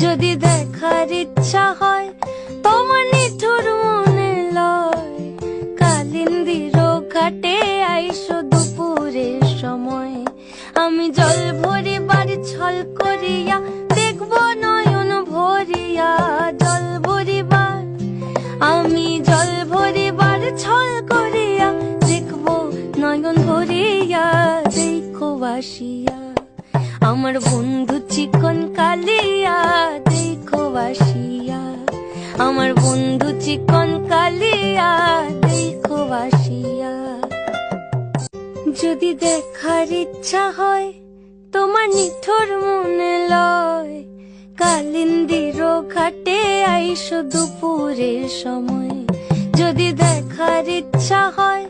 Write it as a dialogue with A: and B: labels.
A: যদি দেখার ইচ্ছা হয় তোমার নিঠুর মনে লয়, কালিন্দির ঘাটে আইসো দুপুরের সময়। আমি জল ভরিবার ছল করিয়া দেখব নয়ন ভরিয়া, জল ভরিবার আমি জল ভরিবার ছল করিয়া দেখব নয়ন ভরিয়া। দেখো বাসিয়া আমার বন্ধু চিকন কালিয়া, দেখো বাসিয়া আমার বন্ধু চিকন কালিয়া, দেখো বাসিয়া। যদি দেখার ইচ্ছা হয় তোমার নিঠুর মনে লয়, কালিন্দির ঘাটে আইসো দুপুরের সময়। যদি দেখার ইচ্ছা হয়